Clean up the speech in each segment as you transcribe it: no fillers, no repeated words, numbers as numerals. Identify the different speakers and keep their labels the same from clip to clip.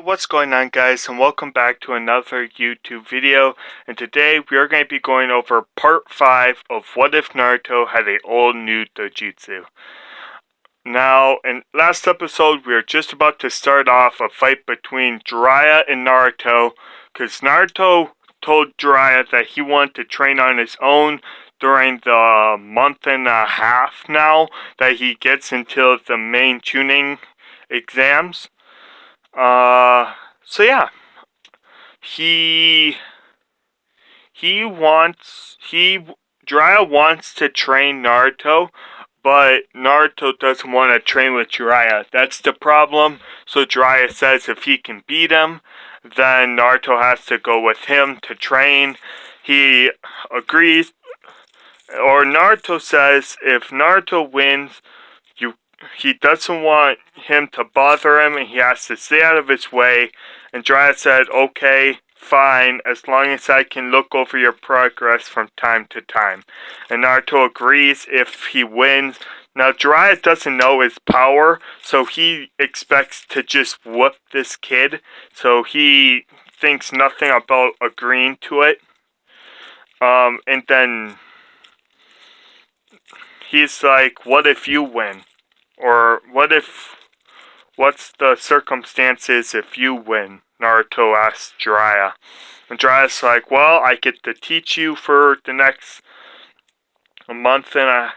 Speaker 1: what's going on, guys, and welcome back to another YouTube video. And today we are going to be going over part 5 of What If Naruto Had a Old New Dojutsu. Now, in last episode we were just about to start off a fight between Jiraiya and Naruto, because Naruto told Jiraiya that he wanted to train on his own during the month and a half now that he gets until the main tuning exams. So yeah, Jiraiya wants to train Naruto, but Naruto doesn't want to train with Jiraiya. That's the problem. So Jiraiya says if he can beat him, then Naruto has to go with him to train. He agrees, or Naruto says if Naruto wins, he doesn't want him to bother him and he has to stay out of his way. And Jiraiya said, okay, fine, as long as I can look over your progress from time to time. And Naruto agrees if he wins. Now Jiraiya doesn't know his power, so he expects to just whoop this kid. So he thinks nothing about agreeing to it. And then he's like, what if you win? Or what's the circumstances if you win? Naruto asks Jiraiya. And Jiraiya's like, well, I get to teach you for the next month and a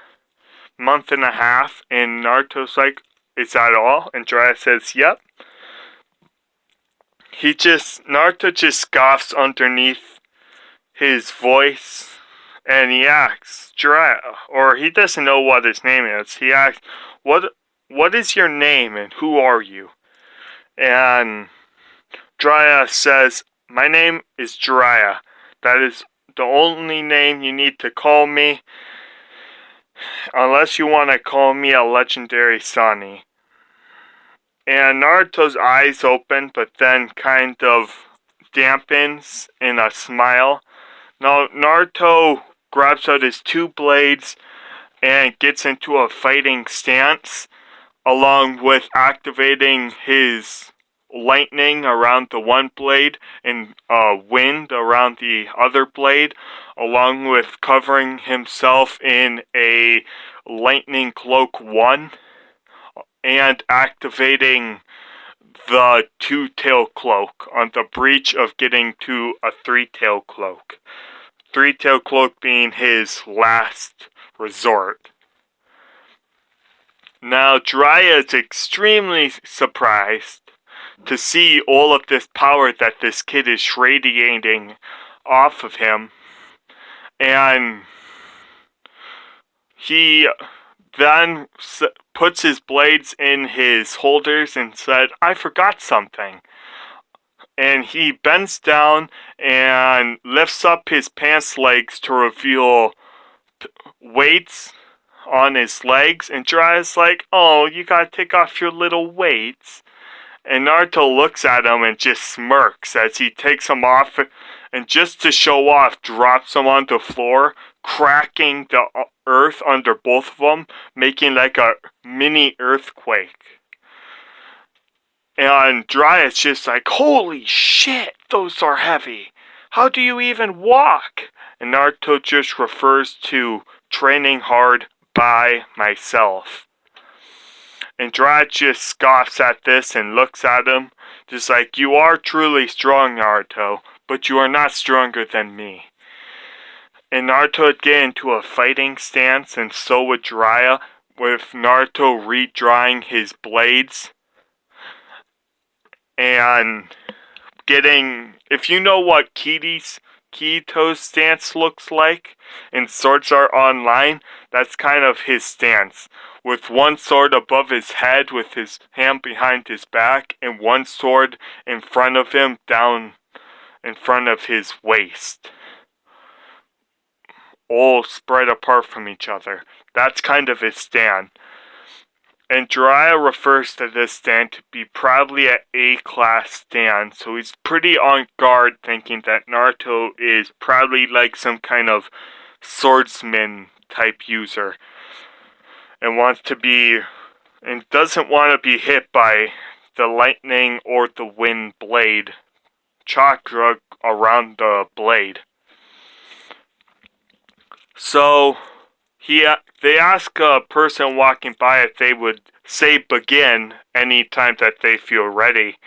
Speaker 1: half. And Naruto's like, is that all? And Jiraiya says, yep. Naruto just scoffs underneath his voice. And he asks Jiraiya, or he doesn't know what his name is. He asks, what is your name and who are you? And Jiraiya says, my name is Jiraiya. That is the only name you need to call me, unless you want to call me a legendary Sani. And Naruto's eyes open, but then kind of dampens in a smile. Now Naruto grabs out his two blades and gets into a fighting stance, along with activating his lightning around the one blade and wind around the other blade, along with covering himself in a lightning cloak 1 and activating the two-tail cloak on the breach of getting to a three-tail cloak. Three-tail cloak being his last resort. Now, Jiraiya is extremely surprised to see all of this power that this kid is radiating off of him. And he then puts his blades in his holders and said, I forgot something. And he bends down and lifts up his pants legs to reveal weights on his legs. And Jiraiya's like, oh, you gotta take off your little weights. And Naruto looks at him and just smirks as he takes them off, and just to show off, drops them on the floor, cracking the earth under both of them, making like a mini earthquake. And Jiraiya's just like, holy shit, those are heavy. How do you even walk? And Naruto just refers to training hard by myself. And Jiraiya just scoffs at this and looks at him, just like, you are truly strong, Naruto, but you are not stronger than me. And Naruto would get into a fighting stance, and so would Jiraiya, with Naruto redrawing his blades. And if you know what Kirito's stance looks like in Swords Art Online, that's kind of his stance. With one sword above his head, with his hand behind his back, and one sword in front of him, down in front of his waist. All spread apart from each other. That's kind of his stand. And Jiraiya refers to this stand to be probably an A-class stand, so he's pretty on guard, thinking that Naruto is probably like some kind of swordsman type user. And doesn't want to be hit by the lightning or the wind blade chakra around the blade. So they ask a person walking by if they would say begin anytime that they feel ready.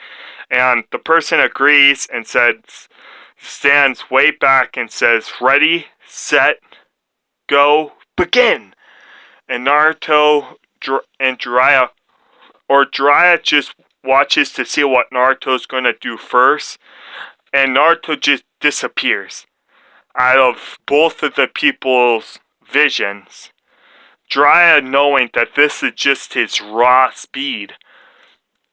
Speaker 1: And the person agrees and stands way back and says, ready, set, go, begin. And Naruto and Jiraiya just watches to see what Naruto's going to do first. And Naruto just disappears out of both of the people's visions. Jiraiya knowing that this is just his raw speed.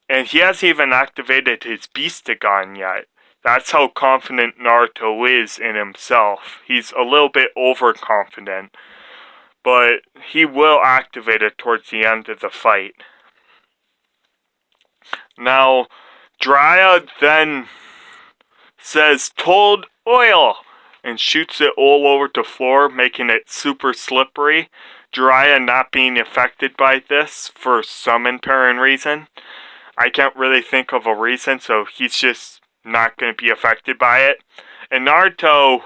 Speaker 1: And he hasn't even activated his Beastagon yet. That's how confident Naruto is in himself. He's a little bit overconfident. But he will activate it towards the end of the fight. Now, Jiraiya then says, "Told oil!" and shoots it all over the floor, making it super slippery. Jiraiya not being affected by this for some apparent reason. I can't really think of a reason, so he's just not going to be affected by it. And Naruto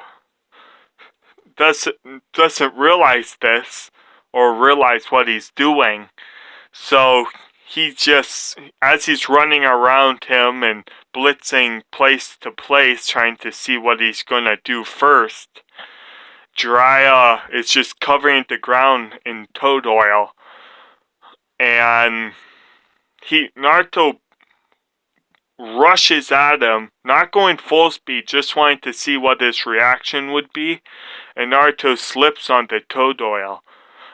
Speaker 1: doesn't realize this, or realize what he's doing. So he just, as he's running around him and blitzing place to place, trying to see what he's going to do first, Jiraiya is just covering the ground in toad oil. And Naruto rushes at him, not going full speed, just wanting to see what his reaction would be. And Naruto slips on the toad oil.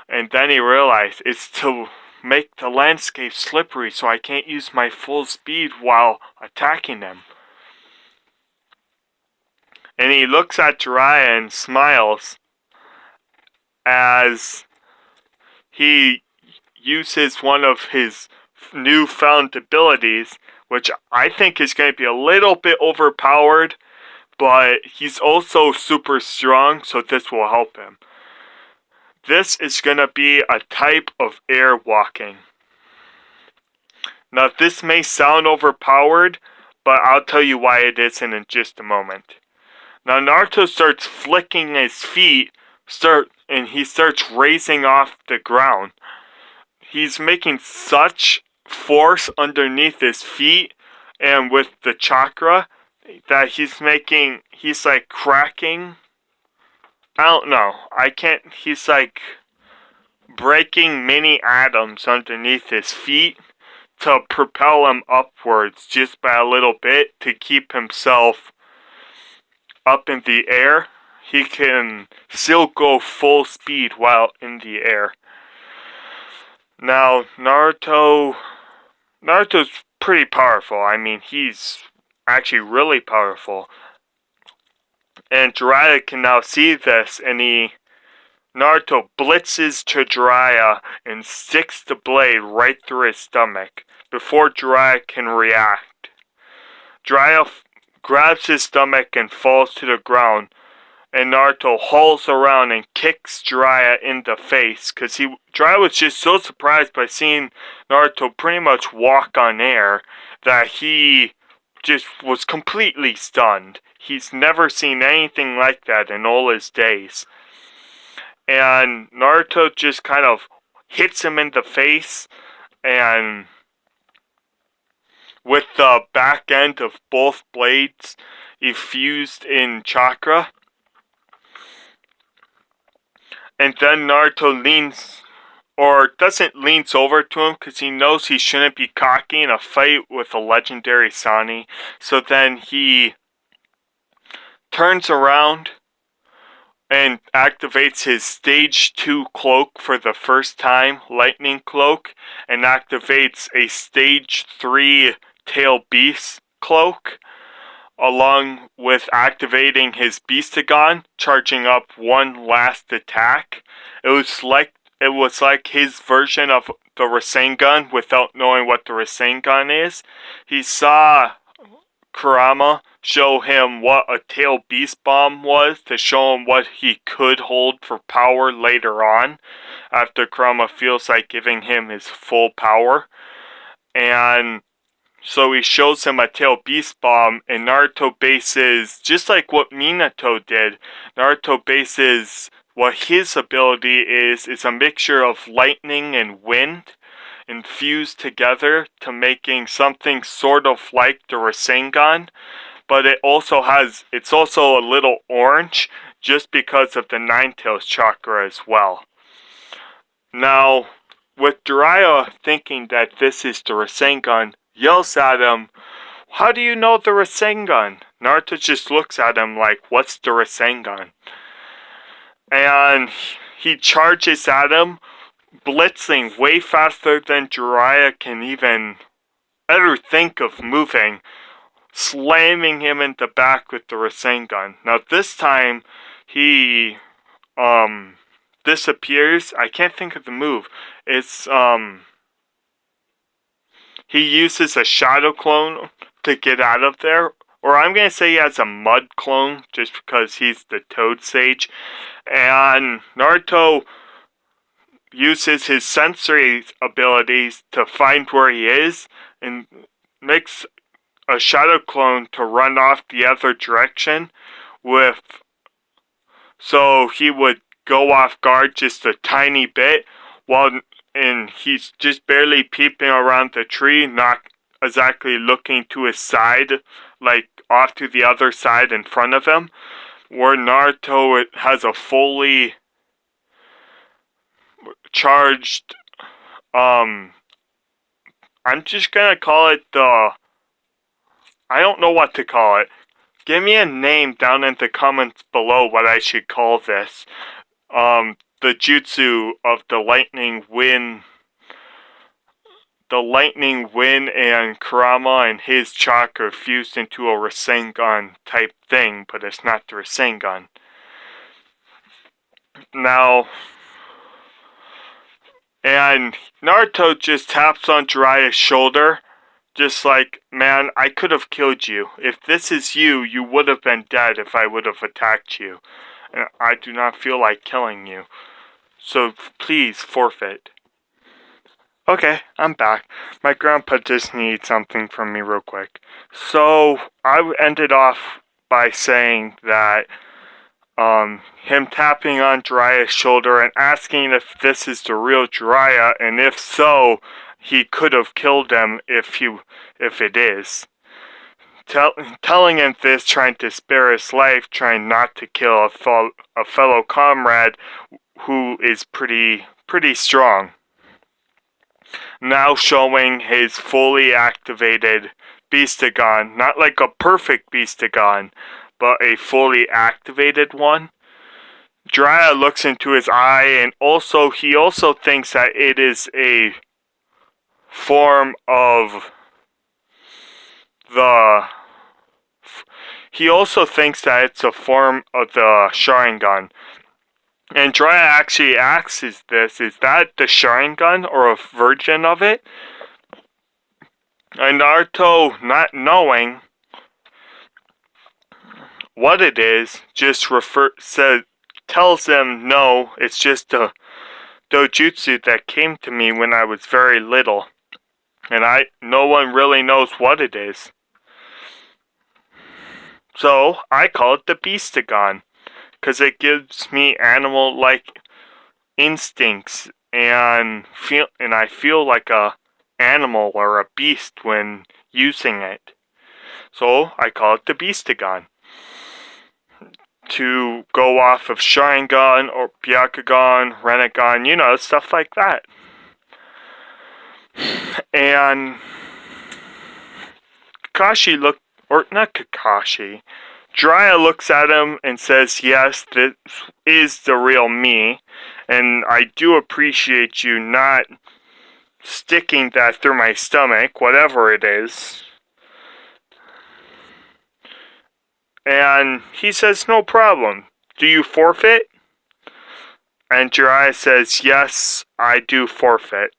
Speaker 1: And then he realized it's to make the landscape slippery so I can't use my full speed while attacking him. And he looks at Jiraiya and smiles as he uses one of his newfound abilities, which I think is going to be a little bit overpowered, but he's also super strong, so this will help him. This is going to be a type of air walking. Now, this may sound overpowered, but I'll tell you why it isn't in just a moment. Now, Naruto starts flicking his feet, and he starts raising off the ground. He's making such force underneath his feet and with the chakra that he's like cracking. I don't know. He's like breaking mini atoms underneath his feet to propel him upwards just by a little bit to keep himself up in the air. He can still go full speed while in the air. Now, Naruto's pretty powerful. I mean, he's actually really powerful. And Jiraiya can now see this, and Naruto blitzes to Jiraiya and sticks the blade right through his stomach before Jiraiya can react. Jiraiya grabs his stomach and falls to the ground, and Naruto hauls around and kicks Jiraiya in the face, because Jiraiya was just so surprised by seeing Naruto pretty much walk on air that he just was completely stunned. He's never seen anything like that in all his days. And Naruto just kind of hits him in the face, and with the back end of both blades effused in chakra. And then Naruto leans over to him because he knows he shouldn't be cocky in a fight with a legendary Sani. So then he turns around and activates his stage 2 cloak for the first time, lightning cloak, and activates a stage 3 tail beast cloak, along with activating his Beastagon, charging up one last attack. It was like his version of the Rasengan without knowing what the Rasengan is. He saw Kurama show him what a tail beast bomb was to show him what he could hold for power later on, after Kurama feels like giving him his full power. And So he shows him a tail beast bomb, and Naruto bases, just like what Minato did, Naruto bases what his ability is a mixture of lightning and wind infused together to making something sort of like the Rasengan, but it's also a little orange just because of the Nine-Tails chakra as well. Now, with Jiraiya thinking that this is the Rasengan, yells at him, "How do you know the Rasengan?" Naruto just looks at him like, "What's the Rasengan?" And he charges at him, blitzing way faster than Jiraiya can even ever think of moving, slamming him in the back with the Rasengan. Now this time, he disappears. I can't think of the move. It's he uses a shadow clone to get out of there. Or I'm going to say he has a mud clone just because he's the Toad Sage. And Naruto uses his sensory abilities to find where he is and makes a shadow clone to run off the other direction so he would go off guard just a tiny bit and he's just barely peeping around the tree, not exactly looking to his side, like off to the other side in front of him, where Naruto has a fully charged, I'm just gonna call it I don't know what to call it. Give me a name down in the comments below what I should call this. The jutsu of the lightning wind and Kurama and his chakra fused into a Rasengan type thing, but it's not the Rasengan. Now, and Naruto just taps on Jiraiya's shoulder, just like, "Man, I could have killed you. If this is you, you would have been dead if I would have attacked you. And I do not feel like killing you. So please forfeit." Okay, I'm back. My grandpa just needs something from me real quick. So I ended off by saying that him tapping on Jiraiya's shoulder and asking if this is the real Jiraiya, and if so, he could have killed him if it is. Telling him this, trying to spare his life, trying not to kill a fellow comrade who is pretty strong. Now showing his fully activated Beastagon, not like a perfect Beastagon, but a fully activated one. Jiraiya looks into his eye, and he also thinks that it is a form of He also thinks that it's a form of the Sharingan. And Jiraiya actually asks is that the Sharingan or a version of it? And Naruto, not knowing what it is, just tells him, "No, it's just a dojutsu that came to me when I was very little, and no one really knows what it is. So I call it the Beastagon, because it gives me animal-like instincts, and I feel like a animal or a beast when using it. So I call it the Beastagon, to go off of Sharingan or Byakugan, Rinnegan, stuff like that." And Jiraiya looks at him and says, "Yes, this is the real me, and I do appreciate you not sticking that through my stomach, whatever it is." And he says, "No problem. Do you forfeit?" And Jiraiya says, "Yes, I do forfeit."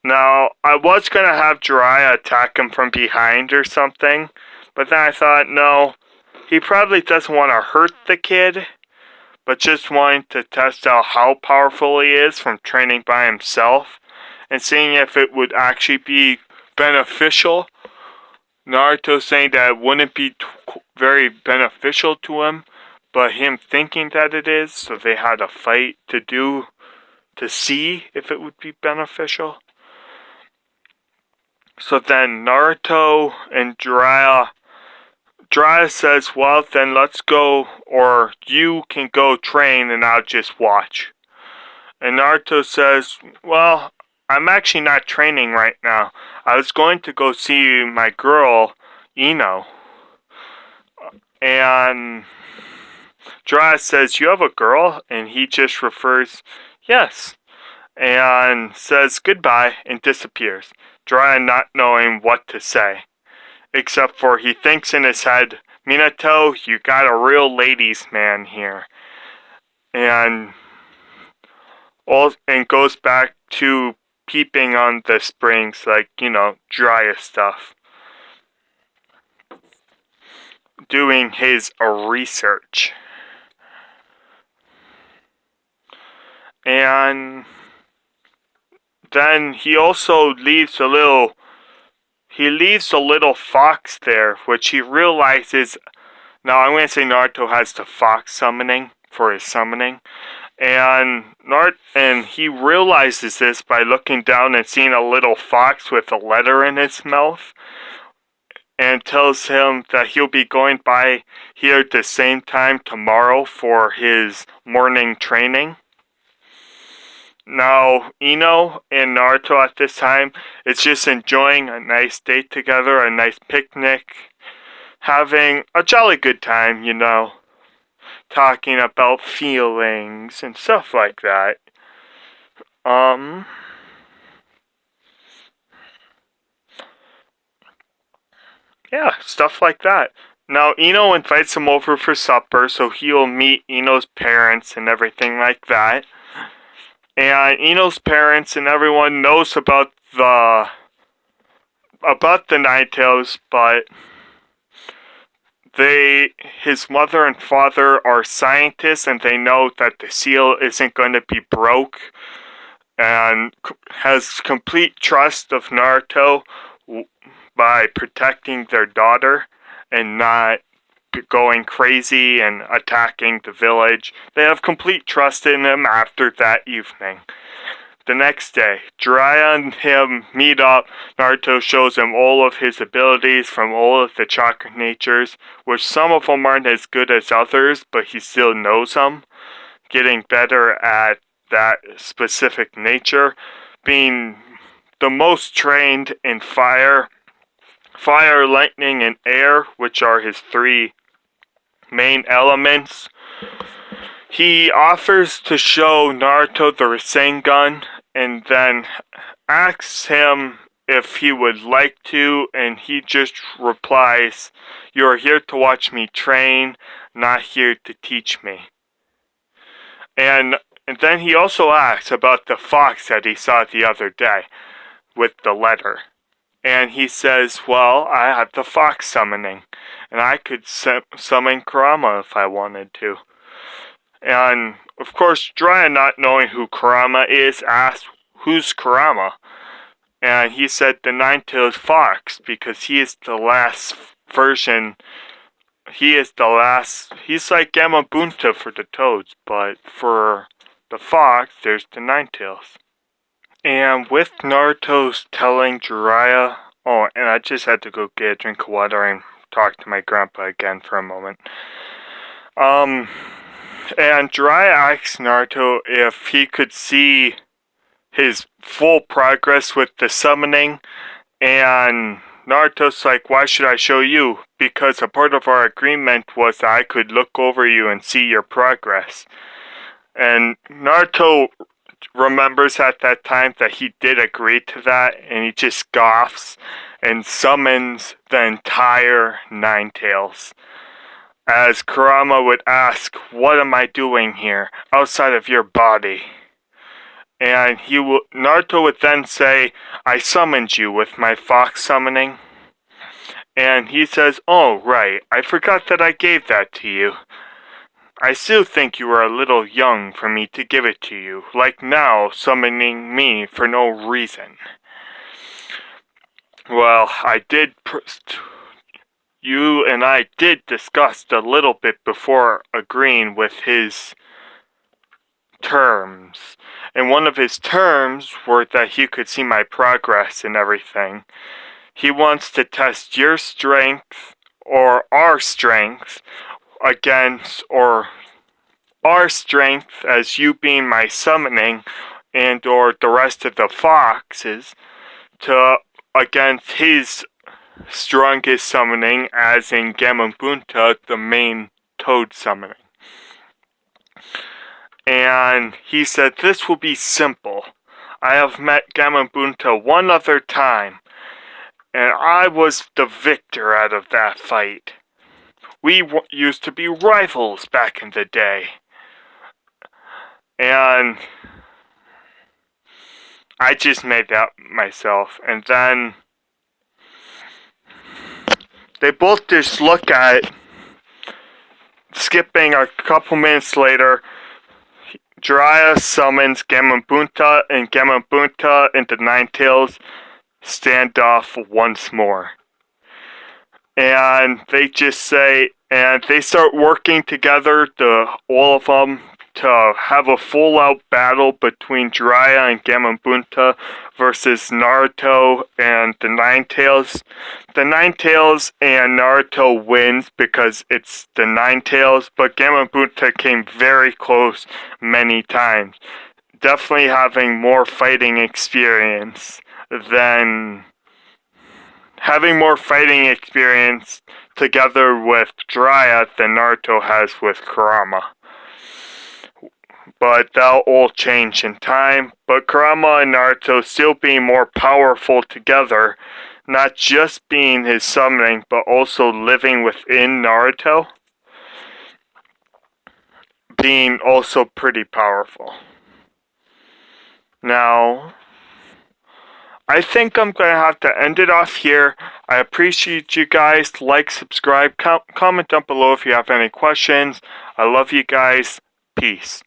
Speaker 1: Now, I was going to have Jiraiya attack him from behind or something, but then I thought, no, he probably doesn't want to hurt the kid, but just wanting to test out how powerful he is from training by himself, and seeing if it would actually be beneficial. Naruto saying that it wouldn't be very beneficial to him, but him thinking that it is, so they had a fight to see if it would be beneficial. So then Naruto and Jiraiya says, well, then let's go, or you can go train and I'll just watch. And Naruto says, well, I'm actually not training right now. I was going to go see my girl, Ino. And Jiraiya says, you have a girl? And he just refers, yes. And says goodbye and disappears. Jiraiya not knowing what to say. Except for he thinks in his head, Minato, you got a real ladies' man here. And goes back to peeping on the springs, like, Jiraiya stuff. Doing his research. And then he also leaves a little fox there, which he realizes. Now I'm going to say Naruto has the fox summoning for his summoning. And he realizes this by looking down and seeing a little fox with a letter in its mouth. And tells him that he'll be going by here at the same time tomorrow for his morning training. Now, Ino and Naruto at this time is just enjoying a nice date together, a nice picnic, having a jolly good time, talking about feelings and stuff like that. Yeah, stuff like that. Now, Ino invites him over for supper, so he'll meet Ino's parents and everything like that. And Ino's parents and everyone knows about the Ninetales, but his mother and father are scientists, and they know that the seal isn't going to be broke, and has complete trust of Naruto by protecting their daughter and not going crazy and attacking the village. They have complete trust in him after that evening. The next day, Jiraiya and him meet up. Naruto shows him all of his abilities from all of the chakra natures, which some of them aren't as good as others, but he still knows them. Getting better at that specific nature. Being the most trained in fire, lightning, and air, which are his three main elements. He offers to show Naruto the Rasengan, and then asks him if he would like to, and he just replies, "You are here to watch me train, not here to teach me." And then he also asks about the fox that he saw the other day with the letter. And he says, well, I have the fox summoning, and I could summon Kurama if I wanted to. And, of course, Jiraiya, not knowing who Kurama is, asked, who's Kurama? And he said the Nine-Tailed Fox, because he is the last version. He's like Gamabunta for the toads, but for the fox, there's the Nine-Tails. And with Naruto's telling Jiraiya, and I just had to go get a drink of water and talk to my grandpa again for a moment. And Jiraiya asks Naruto if he could see his full progress with the summoning, and Naruto's like, why should I show you? Because a part of our agreement was that I could look over you and see your progress. And Naruto remembers at that time that he did agree to that, and he just scoffs and summons the entire Nine-Tails. As Kurama would ask, what am I doing here, outside of your body? And Naruto would then say, I summoned you with my fox summoning. And he says, oh, right, I forgot that I gave that to you. I still think you are a little young for me to give it to you, like now summoning me for no reason. Well, you and I did discuss a little bit before agreeing with his terms. And one of his terms were that he could see my progress and everything. He wants to test your strength or our strength against, or our strength as you being my summoning and or the rest of the foxes to against his strongest summoning, as in Gamabunta, the main toad summoning. And he said this will be simple. I have met Gamabunta one other time, and I was the victor out of that fight. We used to be rivals back in the day. And I just made that myself. And then they both just look at it. Skipping a couple minutes later, Jiraiya summons Gamabunta, and Gamabunta and the Ninetales stand off once more. And they just say, and they start working together, all of them, to have a full-out battle between Jiraiya and Gamabunta versus Naruto and the Ninetales. The Ninetales and Naruto wins because it's the Ninetales, but Gamabunta came very close many times. Definitely having more fighting experience together with Jiraiya than Naruto has with Kurama. But that'll all change in time. But Kurama and Naruto still being more powerful together, not just being his summoning, but also living within Naruto, being also pretty powerful. Now, I think I'm going to have to end it off here. I appreciate you guys. Like, subscribe, comment down below if you have any questions. I love you guys. Peace.